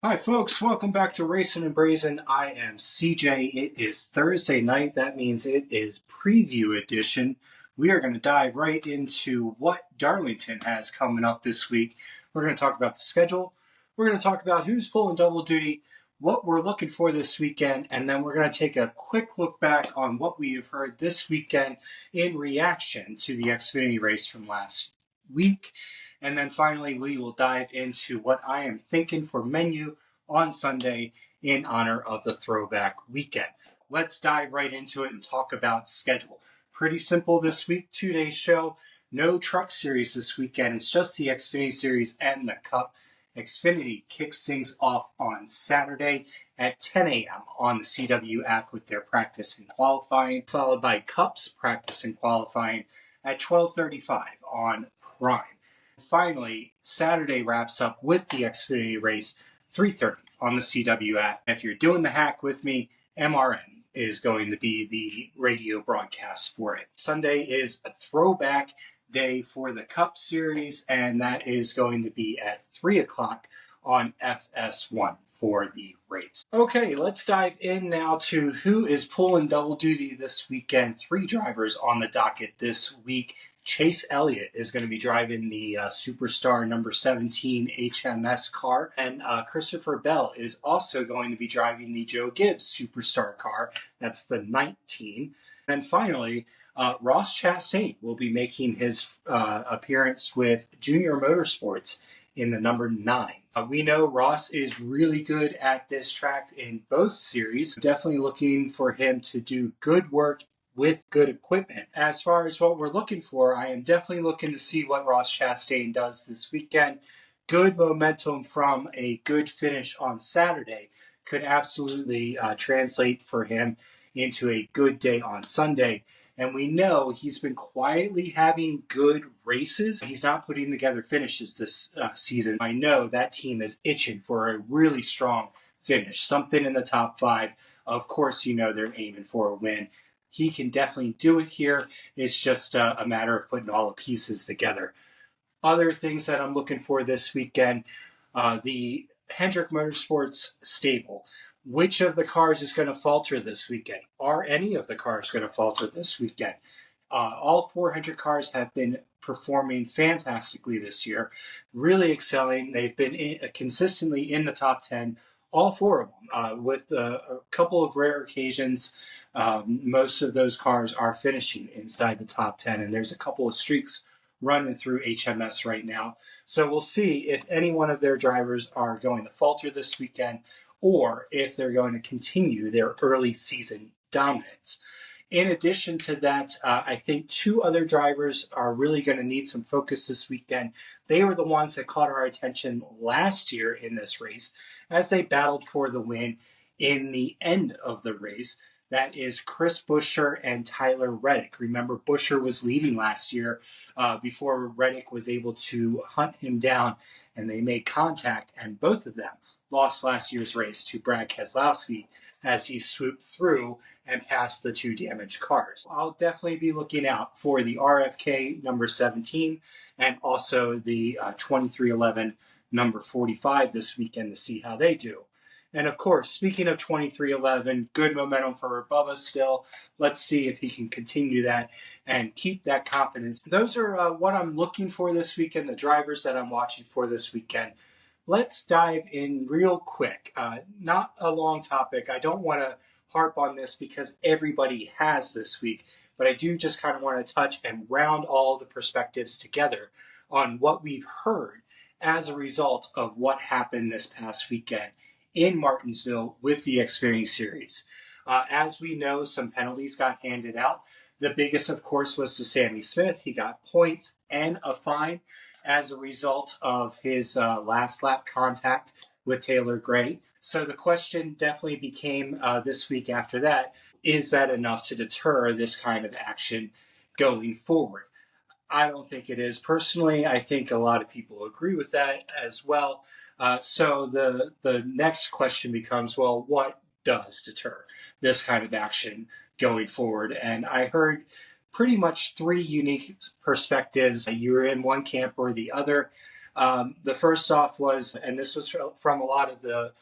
Hi, folks. Welcome back to Racin-n-Braisin. I am CJ. It is Thursday night. That means it is preview edition. We are going to dive right into what Darlington has coming up this week. We're going to talk about the schedule. We're going to talk about who's pulling double duty, what we're looking for this weekend, and then we're going to take a quick look back on what we have heard this weekend in reaction to the Xfinity race from last week. And then finally, we will dive into what I am thinking for menu on Sunday in honor of the Throwback weekend. Let's dive right into it and talk about schedule. Pretty simple this week, 2-day show. No truck series this weekend. It's just the Xfinity Series and the Cup. Xfinity kicks things off on Saturday at 10 a.m. on the CW app with their practice and qualifying, followed by Cup's practice and qualifying at 12:35 on Prime. Finally, Saturday wraps up with the Xfinity race, 3:30 on the CW app. If you're doing the hack with me, MRN is going to be the radio broadcast for it. Sunday is a throwback day for the Cup Series, and that is going to be at 3 o'clock on FS1 for the race. Okay, let's dive in now to who is pulling double duty this weekend. 3 drivers on the docket this week. Chase Elliott is going to be driving the Superstar number 17 HMS car, and Christopher Bell is also going to be driving the Joe Gibbs Superstar car. That's the 19. And finally, Ross Chastain will be making his appearance with Junior Motorsports in the number 9. We know Ross is really good at this track in both series. Definitely looking for him to do good work with good equipment. As far as what we're looking for, I am definitely looking to see what Ross Chastain does this weekend. Good momentum from a good finish on Saturday could absolutely translate for him into a good day on Sunday. And we know he's been quietly having good races. He's not putting together finishes this season. I know that team is itching for a really strong finish, something in the top 5. Of course, you know they're aiming for a win. He can definitely do it here. It's just a matter of putting all the pieces together. Other things that I'm looking for this weekend, the Hendrick Motorsports stable. Which of the cars is going to falter this weekend? Are any of the cars going to falter this weekend? All 400 cars have been performing fantastically this year, really excelling. They've been consistently in the top 10, all 4 of them, with a couple of rare occasions. Most of those cars are finishing inside the top 10, and there's a couple of streaks running through HMS right now. So we'll see if any one of their drivers are going to falter this weekend or if they're going to continue their early season dominance. In addition to that, I think 2 other drivers are really going to need some focus this weekend. They were the ones that caught our attention last year in this race as they battled for the win in the end of the race. That is Chris Buescher and Tyler Reddick. Remember, Buescher was leading last year before Reddick was able to hunt him down, and they made contact, and both of them lost last year's race to Brad Keselowski as he swooped through and passed the 2 damaged cars. I'll definitely be looking out for the RFK number 17 and also the 2311 number 45 this weekend to see how they do. And of course, speaking of 2311, good momentum for Bubba still. Let's see if he can continue that and keep that confidence. Those are what I'm looking for this weekend, the drivers that I'm watching for this weekend. Let's dive in real quick. Not a long topic. I don't want to harp on this because everybody has this week, but I do just kind of want to touch and round all the perspectives together on what we've heard as a result of what happened this past weekend in Martinsville with the Xfinity Series. As we know, some penalties got handed out. The biggest, of course, was to Sammy Smith. He got points and a fine as a result of his last lap contact with Taylor Gray. So the question definitely became this week after that, is that enough to deter this kind of action going forward? I don't think it is. Personally, I think a lot of people agree with that as well. So the next question becomes, well, what does deter this kind of action going forward? And I heard pretty much 3 unique perspectives. You're in one camp or the other. The first off was, and this was from a lot of the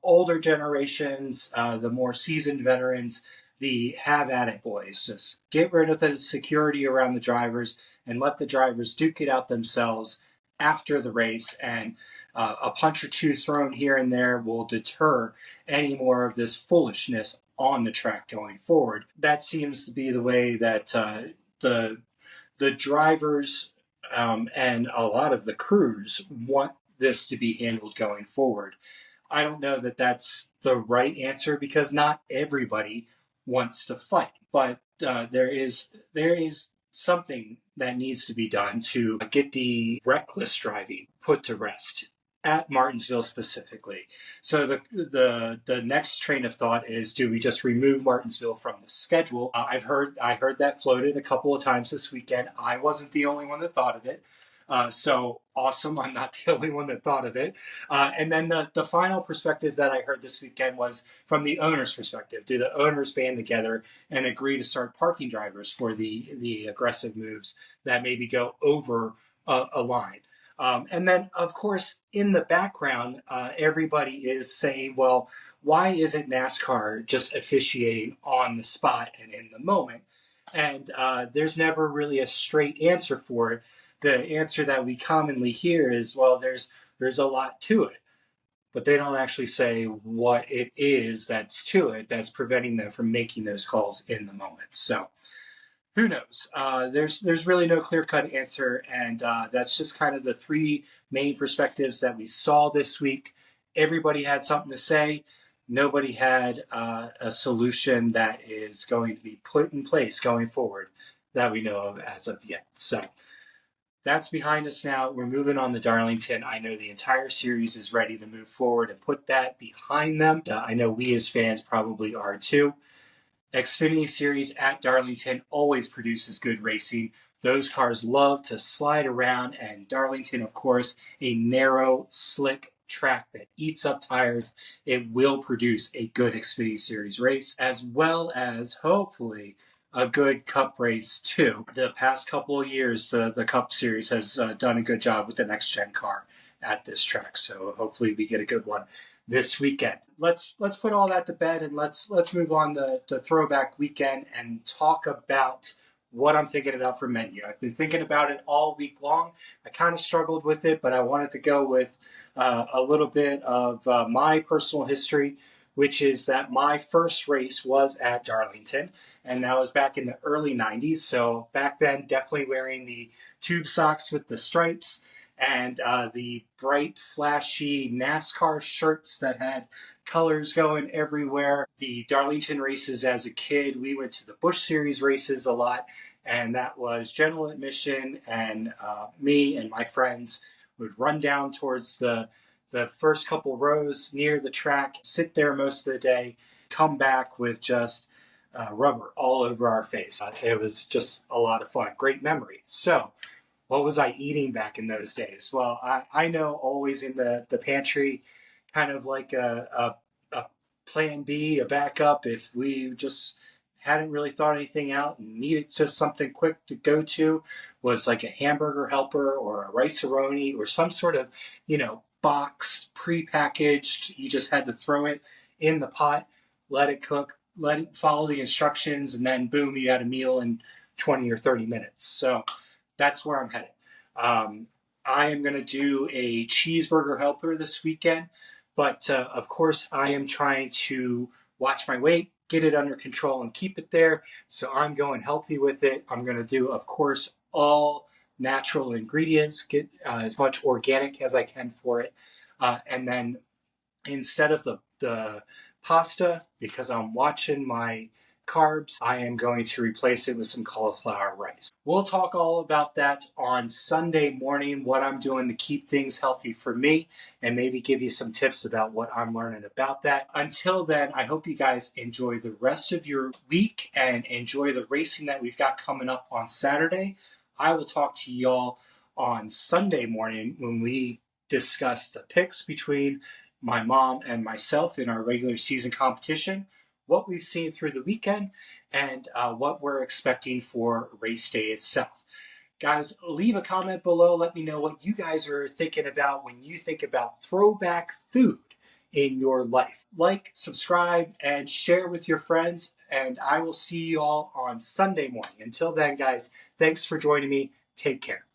older generations, the more seasoned veterans, the have at it boys. Just get rid of the security around the drivers and let the drivers duke it out themselves after the race. And a punch or two thrown here and there will deter any more of this foolishness on the track going forward. That seems to be the way that the drivers and a lot of the crews want this to be handled going forward. I don't know that that's the right answer because not everybody wants to fight, but there is something that needs to be done to get the reckless driving put to rest at Martinsville specifically. So the next train of thought is, do we just remove Martinsville from the schedule? I heard that floated a couple of times this weekend. I wasn't the only one that thought of it. So awesome. I'm not the only one that thought of it. And then the final perspective that I heard this weekend was from the owner's perspective. Do the owners band together and agree to start parking drivers for the aggressive moves that maybe go over a line? And then, of course, in the background, everybody is saying, well, why isn't NASCAR just officiating on the spot and in the moment? And there's never really a straight answer for it. The answer that we commonly hear is, well, there's a lot to it. But they don't actually say what it is that's to it that's preventing them from making those calls in the moment. So who knows? There's really no clear-cut answer, and that's just kind of the three main perspectives that we saw this week. Everybody had something to say. Nobody had a solution that is going to be put in place going forward that we know of as of yet. So that's behind us now. We're moving on to Darlington. I know the entire series is ready to move forward and put that behind them. I know we as fans probably are too. Xfinity Series at Darlington always produces good racing. Those cars love to slide around, and Darlington, of course, a narrow, slick track that eats up tires. It will produce a good Xfinity Series race, as well as, hopefully, a good Cup race, too. The past couple of years, the Cup Series has done a good job with the next-gen car at this track, so hopefully we get a good one this weekend. Let's put all that to bed and let's move on to Throwback weekend and talk about what I'm thinking about for menu. I've been thinking about it all week long. I kind of struggled with it, but I wanted to go with a little bit of my personal history, which is that my first race was at Darlington, and that was back in the early 90s. So back then, definitely wearing the tube socks with the stripes and the bright, flashy NASCAR shirts that had colors going everywhere. The Darlington races as a kid, we went to the Busch Series races a lot, and that was general admission, and me and my friends would run down towards the first couple rows near the track, sit there most of the day, come back with just rubber all over our face. It was just a lot of fun. Great memory. So what was I eating back in those days? Well, I know always in the pantry, kind of like a plan B, a backup, if we just hadn't really thought anything out and needed just something quick to go to, was like a hamburger helper or a rice-a-roni or some sort of, boxed, pre-packaged. You just had to throw it in the pot, let it cook, let it follow the instructions, and then boom, you had a meal in 20 or 30 minutes. So that's where I'm headed. I am going to do a cheeseburger helper this weekend, but of course I am trying to watch my weight, get it under control, and keep it there. So I'm going healthy with it. I'm going to do, of course, all natural ingredients, get as much organic as I can for it. And then instead of the pasta, because I'm watching my carbs, I am going to replace it with some cauliflower rice. We'll talk all about that on Sunday morning, what I'm doing to keep things healthy for me, and maybe give you some tips about what I'm learning about that. Until then, I hope you guys enjoy the rest of your week and enjoy the racing that we've got coming up on Saturday. I will talk to y'all on Sunday morning when we discuss the picks between my mom and myself in our regular season competition, what we've seen through the weekend, and what we're expecting for race day itself. Guys, leave a comment below. Let me know what you guys are thinking about when you think about throwback food in your life. Like, subscribe, and share with your friends. And I will see you all on Sunday morning. Until then, guys, thanks for joining me. Take care.